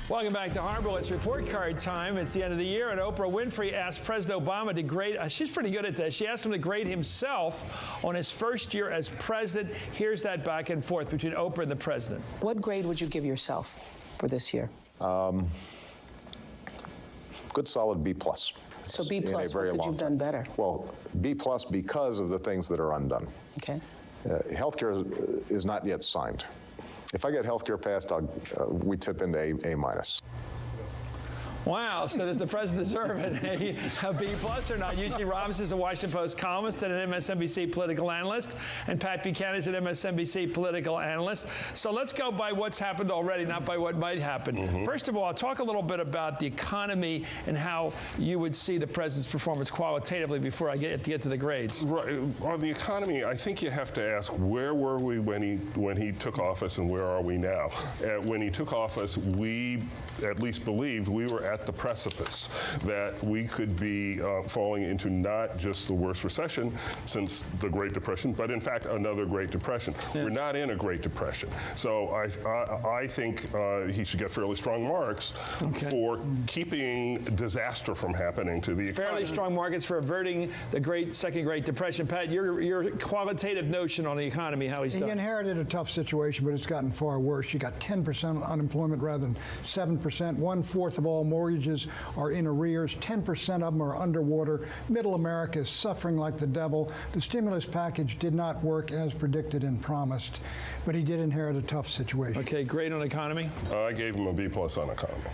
Welcome back to Hardball. It's report card time. It's the end of the year, and Oprah Winfrey asked President Obama to grade. She's pretty good at this. She asked him to grade himself on his first year as president. Here's that back and forth between Oprah and the president. What grade would you give yourself for this year? Good, solid B+. So B+, what could you have done better? Well, B+ because of the things that are undone. Okay. Healthcare is not yet signed. If I get healthcare passed, we tip into A-. Wow, so does the president deserve a B+ or not? Eugene Robinson is a Washington Post columnist and an MSNBC political analyst, and Pat Buchanan is an MSNBC political analyst. So let's go by what's happened already, not by what might happen. First of all, I'll talk a little bit about the economy and how you would see the president's performance qualitatively before I get to the grades. Right. On the economy, I think you have to ask, where were we when he took office and where are we now? When he took office, we at least believed we were at the precipice, that we could be falling into not just the worst recession since the Great Depression, but in fact another Great Depression. Yeah. We're not in a Great Depression. So I think he should get fairly strong marks for keeping disaster from happening to the economy. Fairly strong marks for averting the second Great Depression. Pat, your qualitative notion on the economy, how he's done. He inherited a tough situation, but it's gotten far worse. You got 10% unemployment rather than 7%. 1/4 of all mortgages are in arrears. 10% of them are underwater. Middle America is suffering like the devil. The stimulus package did not work as predicted and promised, but he did inherit a tough situation. Okay, grade on economy? I gave him a B+ on economy.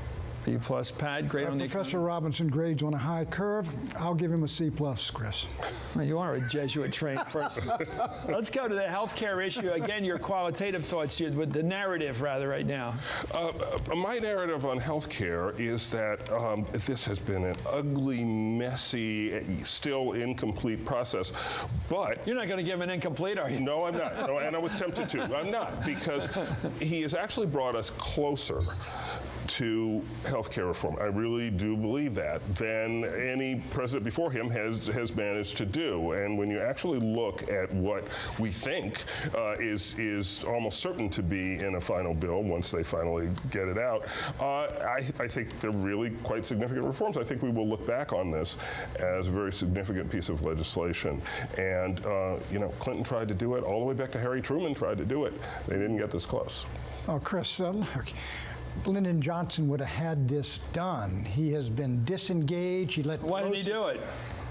B+. Pat, grade on the Professor Robinson grades on a high curve. I'll give him a C+, Chris. Well, you are a Jesuit-trained person. Let's go to the health care issue. Again, your qualitative thoughts here, with the narrative, rather, right now. My narrative on health care is that this has been an ugly, messy, still incomplete process. But you're not going to give him an incomplete, are you? No, I'm not. No, and I was tempted to. I'm not, because he has actually brought us closer to healthcare reform. I really do believe that, than any president before him has managed to do. And when you actually look at what we think is almost certain to be in a final bill once they finally get it out, I think they're really quite significant reforms. I think we will look back on this as a very significant piece of legislation. And you know, Clinton tried to do it all the way back to Harry Truman tried to do it. They didn't get this close. Oh, Chris, look. Lyndon Johnson would have had this done. He has been disengaged. Why didn't he do it?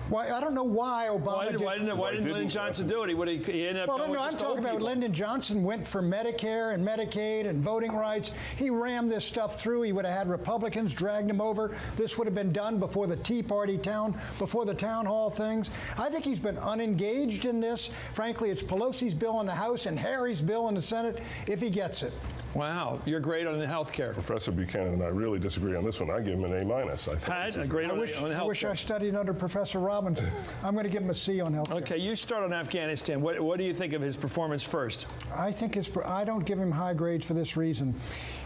Why, I don't know why Obama Why didn't Lyndon Johnson do it? He ended up going I'm talking about Lyndon Johnson went for Medicare and Medicaid and voting rights. He rammed this stuff through. He would have had Republicans dragged him over. This would have been done before the Tea Party before the town hall things. I think he's been unengaged in this. Frankly, it's Pelosi's bill in the House and Harry's bill in the Senate if he gets it. Wow, you're great on the health care. Professor Buchanan and I really disagree on this one. I give him an A-. Pat, a grade on health care. I wish I studied under Professor Robinson. I'm going to give him a C on health care. Okay, you start on Afghanistan. What do you think of his performance first? I don't give him high grades for this reason.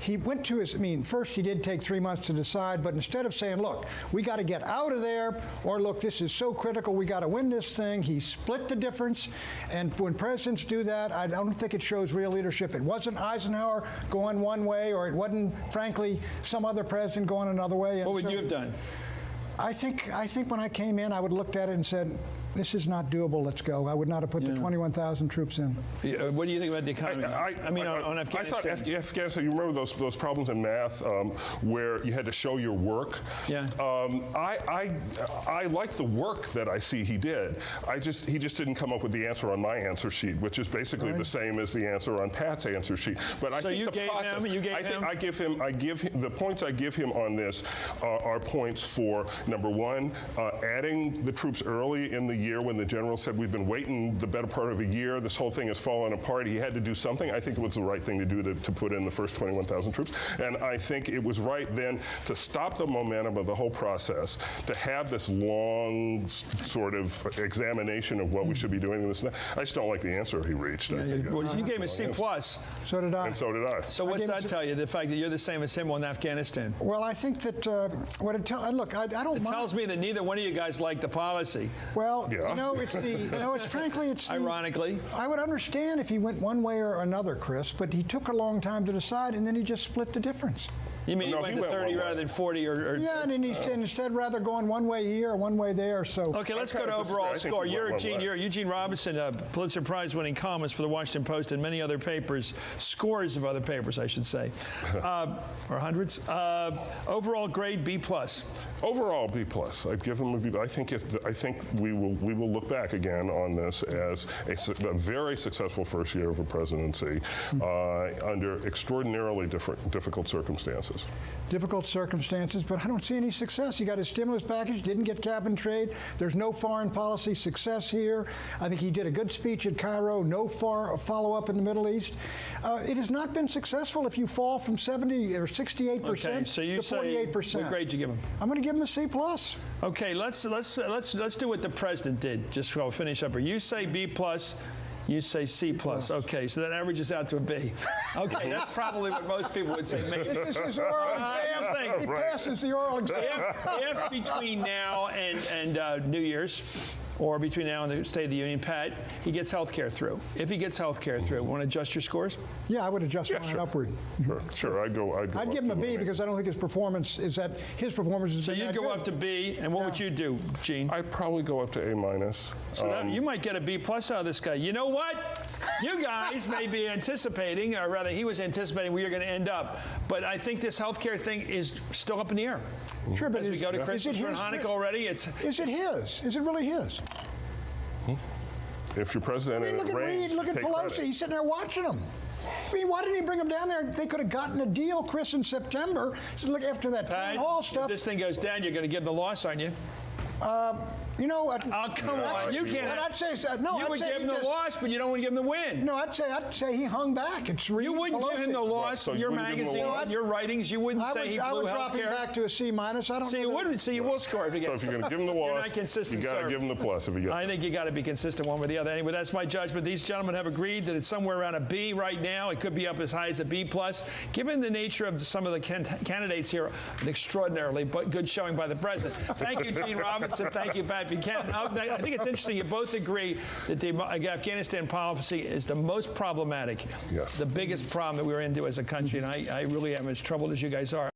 He went to first he did take 3 months to decide, but instead of saying, look, we got to get out of there, or look, this is so critical, we got to win this thing, he split the difference. And when presidents do that, I don't think it shows real leadership. It wasn't Eisenhower going one way, or it wasn't, frankly, some other president going another way. What would you have done? I think when I came in, I would have looked at it and said, this is not doable, let's go. I would not have put the 21,000 troops in. What do you think about the economy? On Afghanistan. I thought Afghanistan, you remember those problems in math where you had to show your work? Yeah. I like the work that I see he did. He just didn't come up with the answer on my answer sheet, which is basically the same as the answer on Pat's answer sheet. But I think the process, the points I give him on this are points for, number one, adding the troops early in the year when the general said we've been waiting the better part of a year, this whole thing has fallen apart, he had to do something. I think it was the right thing to do to put in the first 21,000 troops. And I think it was right then to stop the momentum of the whole process, to have this long sort of examination of what we should be doing in this. I just don't like the anscer he reached. You gave him a C+. So did I. And so did I. So what's that tell you, the fact that you're the same as him on Afghanistan? Well, I think that what it tells, look, I don't mind. It tells me that neither one of you guys like the policy. Well, frankly, it's ironically. I would understand if he went one way or another, Chris, but he took a long time to decide, and then he just split the difference. You mean he went to 30 rather than 40 or yeah, and instead rather going one way here or one way there. So okay, let's go to overall score. You're Eugene Robinson, Pulitzer Prize-winning columnist for the Washington Post and many other papers, scores of other papers, I should say, or hundreds. Overall grade B+. Overall B+. I'd give him a B. I think we will look back again on this as a very successful first year of a presidency under extraordinarily difficult circumstances. Difficult circumstances, but I don't see any success. You got his stimulus package, didn't get cap and trade. There's no foreign policy success here. I think he did a good speech at Cairo, no follow-up in the Middle East. It has not been successful if you fall from 70 or 68% so you to 48%. What grade you give him? I'm going to give him a C+. Okay, let's do what the president did. Just to finish up here. You say B+. You say C+. Okay, so that averages out to a B. Okay, that's probably what most people would say. This is his oral exam. He passes the oral exam. If between now and New Year's, or between now and the State of the Union, Pat, he gets health care through. If he gets health care through, want to adjust your scores? Yeah, I would adjust mine upward. Sure. I'd give him a B because I don't think his performance is that his performance is. So you'd go up to B, and what would you do, Gene? I'd probably go up to A-. So you might get a B+ out of this guy. You know what? You guys may be anticipating, or rather, he was anticipating where you're going to end up. But I think this health care thing is still up in the air. Sure, but as we go to Christmas and Hanukkah already, is it his? Is it really his? If you're president, look at Reid, look at Pelosi. Credit. He's sitting there watching them. I mean, why didn't he bring him down there? They could have gotten a deal, Chris, in September. So look, after that town hall stuff. If this thing goes down, you're going to give the loss, aren't you? You know what? Oh, come on. You can't. I'd say no. You would give him the loss, but you don't want to give him the win. No, I'd say he hung back. It's Reid, You wouldn't Pelosi. give him the loss. So your magazines and your writings, you wouldn't say he blew health care. I would drop him back to a C-. I don't. So you wouldn't. So you will score if he gets. So if you're going to give him the loss, you're not consistent, you got to give him the plus if he gets. I think you got to be consistent one with the other. Anyway, that's my judgment. These gentlemen have agreed that it's somewhere around a B right now. It could be up as high as a B+. Given the nature of some of the candidates here, an extraordinarily good showing by the president. Thank you, Gene Robinson. Thank you, Pat Buchanan. I think it's interesting. You both agree that the Afghanistan policy is the most problematic, the biggest problem that we're into as a country, and I really am as troubled as you guys are.